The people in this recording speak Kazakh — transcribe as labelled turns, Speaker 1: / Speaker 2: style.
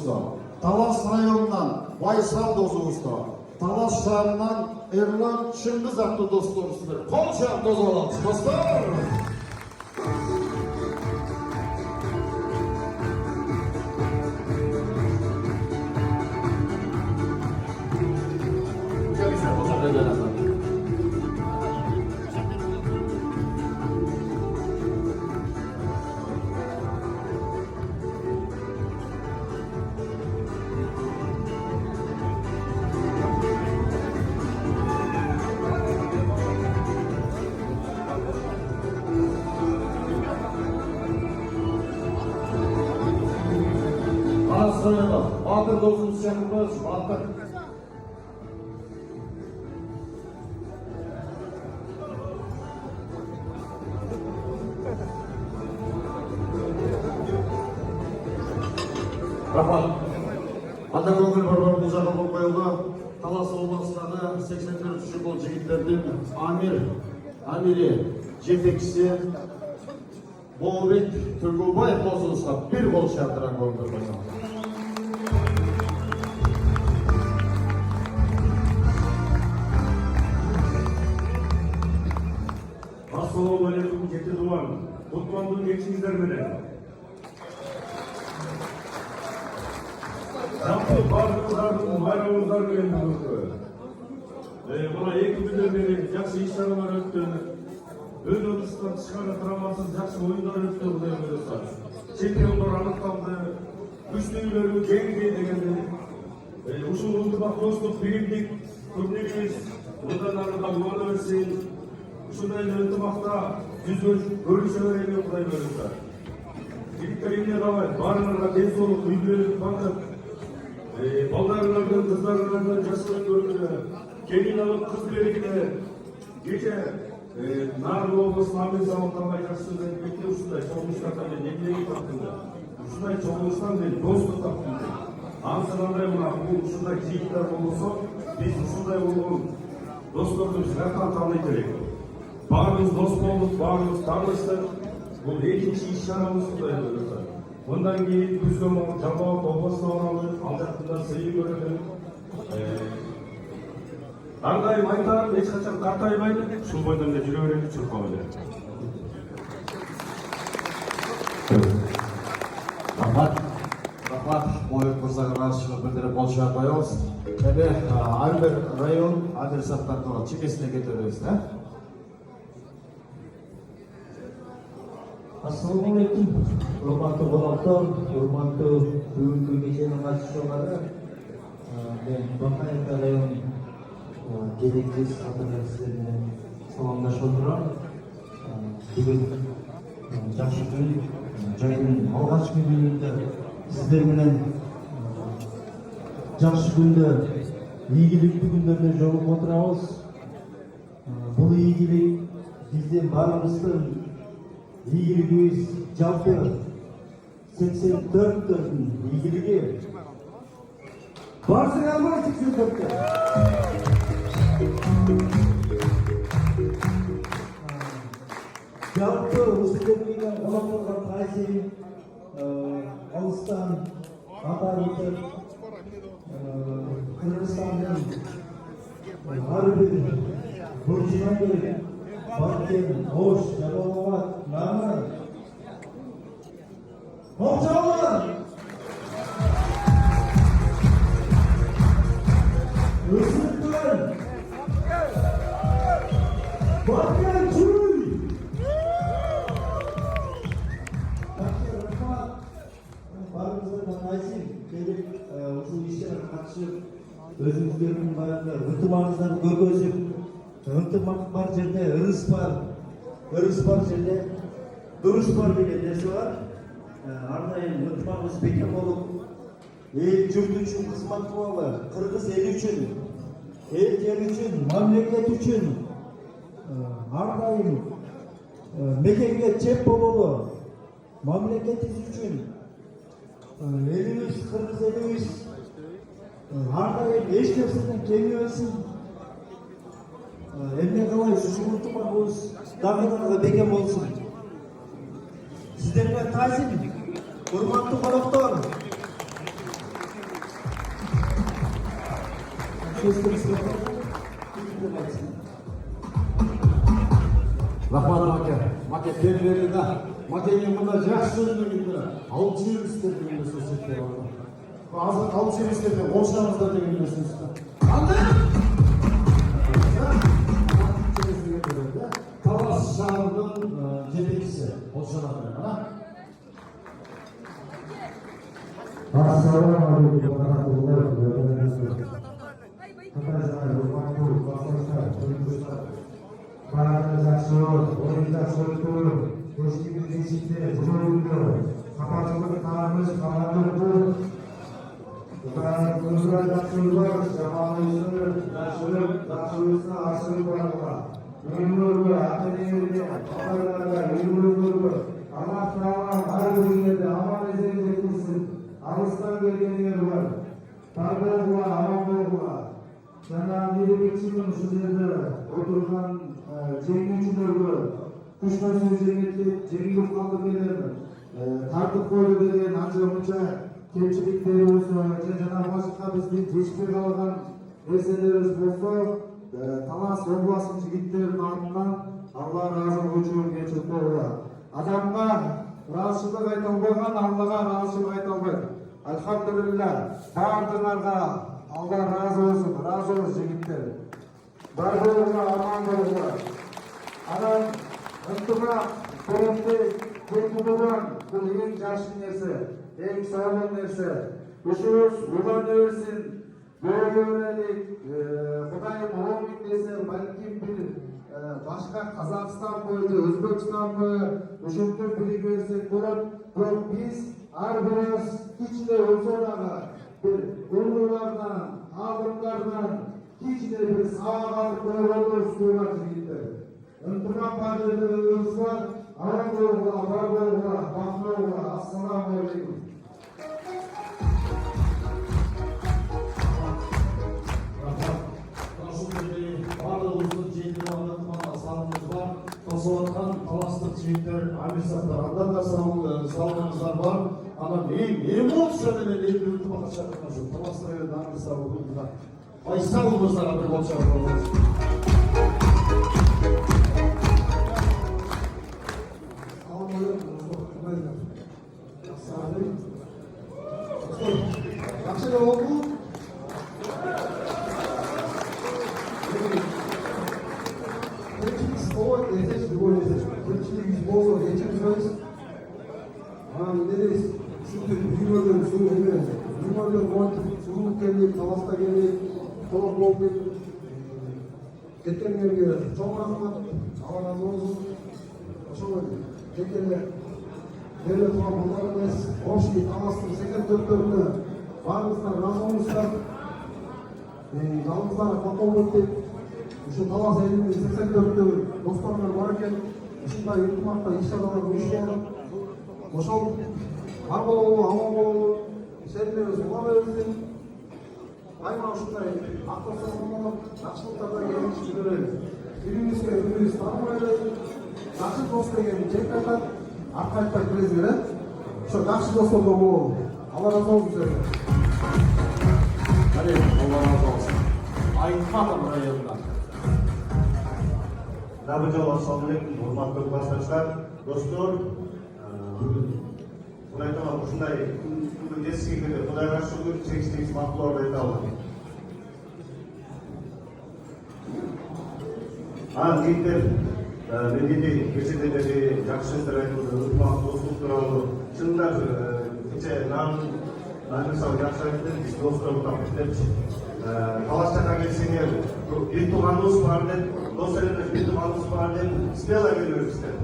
Speaker 1: досуңузда, Талас районунан Байсал досуңузда, Талас шаарынан Эрлан Чыңгыз аттуу досторубуздар. Кол жаап тосуп алабыз, достор. Батыр досымыз шақырмыз, батыр. Рахмат. Анда көңіл бар бұл жаға бұл қойылды. Талас облысындағы 84 жыл жігіттердің Амире жетекшісі Болбек Түргілбаев досыңызға бір қол шақырған көңіл қойылды.
Speaker 2: Assalamu alaikum Jeti Duman. Kutmandım geçinizler bile. Yaptı bağırdıklarının bayramızlar bile bulundu. Buna iki günden beri yakşı işlemler öttü. Ön odasından çıkan travmasız yakşı oyunlar öttü buraya görüyorsa. Çempiyonlar anıtlandı. Güçlülerimi gengi degende. Uşul ultubak dostluk bilimlik turnirimiz. Buradan arada uğurlu versin. Şunday ынтымақта görüşe verelim Құдай бөлінді. Жігіттеріне қалай, барыңарға денсаулық, үйлерін қуантып, балдарыңардан, қыздарыңардан жасырын көрінді, келін алып қыз берекелі, кеше Нарын облысының Амин Замантанбай жақсыдан бекте ұшындай çoğunluşlardan ben ekleği taптыңды. Ұшындай çoğunluştan ben достық таптыңды. Аңсығандай мұна, бұл ұшындай життер болса, біз ұшындай болуын достардың жырақтан танай керек. Bağımız dost olduk, bağımız tanıştık. Bu ikinci iş şaramız Құдай buyursa. Bundan кейін күзгім Жамбыл облысына оралып, алжақтында сыйы көремін. Ардайым айтарым, ешқашан қартаймайды. Шул бойдан да жүре беремін, шырқауды.
Speaker 1: Рахмат, Болбек мырзаға разышылық білдіріп қол шығарып қоямыз. Және әрбір район адресаттардың чекесіне кетеміз,
Speaker 3: Assalamualaikum, hormatly qonaqlar, hormatli bugungi kechani qatnashchilari, men Baqayev rayon direktor sifatida sizlarni salomlashib o'tiraman. Bugun yaxshi kun, joyning alg'achqi kunida sizlar bilan yaxshi kunda, iyilikli kunlarda jolib o'tiramiz. Bu iyilik bizning barimizdan İlgiliyiz, жалпы 84'tün ilgiliği. Varsın alma 84'te. Жалпы Ruslar'ın olanlardan Kayseri, Ağustan, Atatürk, Kırgızistan'dan Harbi, Burçinagir, Bakir, Hoş, Jalolabad, Namı. Hoşçakalın. Özgürlükler. Bakir, Çuy. Bakir, Rahmat. Barımızdan Kayseri, gelip usul işlere katışıp, özümüzlerin barında, ынтымағыңыздан көргөзүп, ынтымақ бар жерде ырыс бар жерде дұрыс бар деген нәрсе бар. Ардайым ынтымағымыз бекем болып, ел жұрт үшін қызмат қылалы, қырғыз ел үшін, ел жер үшін, мемлекет үшін ардайым мекенге чеп бололу, мемлекетimiz үшін elimiz, қырғыз elimiz ардайым еш нәрседен кемемесін. Emne kalay şu ынтымағымыз дағыдарға бекем болсын. Сіздерге тағзым, құрметті қонақтар. Söz konusu yapalım. Birlikte baksın.
Speaker 1: Rahmat Make. Make kendileri de Make'nin bunda жақсы sözünü bildiler. Алып жүріңіздер деген сөз естіп отыр. Азыр алып жүріңіздер деп қошаңыздар деген сөз естіп. Қандай? Талас шағырдың жетекшісі Олшанатыр.
Speaker 4: Assalamualaikum warahmatullahi wabarakatuh. Kepada Bupati, Kapolsek, Pemerintah, para jaksa, organisasi turun, institusi, jurnal, kapasitas kami, kalangan dan kemudian jaksa, jaksa asal bangsa, ilmu akademi, ilmu Allah Taala hari ini amal izin Ağustan gelgenler var. Tarbiyatla, amanlıkla. Sana bir geçimin sizlerde oturgan jengүүчүлөргө күчтөсүн жеңилип калды белем. Тартып койду деген анча мынча кемчиликтерибиз жана башка биздин жетишпей калган нерселерибиз болсо, Талас областынын жигиттеринин атынан Алла ыраазылыгы үчүн кечирип койгула. Адамга ыраазычылык айта албаган Аллага ыраазычылык айта албайт. Alhamdulillah, bardыңарға Алла разы болсын жігіттер. Бар болуға, аман болуға. Анан ынтымақ, көңілді, көңілден бұл ең жақсы нәрсе, ең саулық нәрсе. Үшіміз улана берсін, бөле берелік, Құдайым оңын десе, бәлкім бір башқа Қазақстан бойынша, Өзбекстан бойы, үшімді білік берсек болады. Бірақ біз әрбіріміз кичине болсо дагы бир улуулардан, алдымдардан кичине бир сабак алып койгонубуз керек жигиттер. Ынтымак бардыгыбыз бар, аман болуңула, бар болуңула, бактылуу болуңула. Ассаламу алейкум.
Speaker 1: Барлығымыздың жетіп алған салымыз бар. Қосып отқан таластық жігіттер, амирсаттар, андан да салымыздар бар. Ана мен болды шөдеме лейбілі тұмаға шақырған жоқ. Таластық елді амирса болуында. Байсалымыздар абыр болды шақырған. Жақсы да oldu.
Speaker 4: Другой язык. Причины болса, geçemiyoruz. Ne deriz? Çünkü bilmiyorum, soğuk gelip, Talas'ta gelip, Talas bol gelip, ketkenlerge çok rahmat, Allah razı olsun. Şöyle, ketkenler, devlet var, bunlarımız, hoş değil, Talas'ın 84'ünü, varımızdan razı olmuşlar. Yalnızlar, kapol ettik. Şu Talas elinde 84'ü dostlarlar varken, ушундай ынтымакта иш-чаралар уюштурулуп, ошол бар болобу, аман болобу, шаарыбыз ула берсин. Айма ушундай автосоолдук жакшылыктарда келишип жүрөбүз. Бирибизге бирибиз тааныбайлы, жакшы дос деген жек айтат, арка айтпай билесиз эле. Ошо жакшы достордо болобу. Алла разы болсун силерге.
Speaker 1: Алла разы болсун. Айтматым районунда.
Speaker 5: Assalamualaikum, hormatly klassdoshlar, do'stlar. Xudoy taolo shunday kunni esiga kelib, Xudoga shukr, cheksiz maqtovlar ayta olaman. Jigitlar, meniki kechedagi yaxshi so'zlar aytildi, ынтымақ do'stlik turadi. Shunda kecha намисал yaxshi aytdi, biz do'stlar topib Talas'ta gelsinler, bir tuğanımız var dedi, dostlarımız bir tuğanımız var dedi, İsmail'e geliyoruz dedi.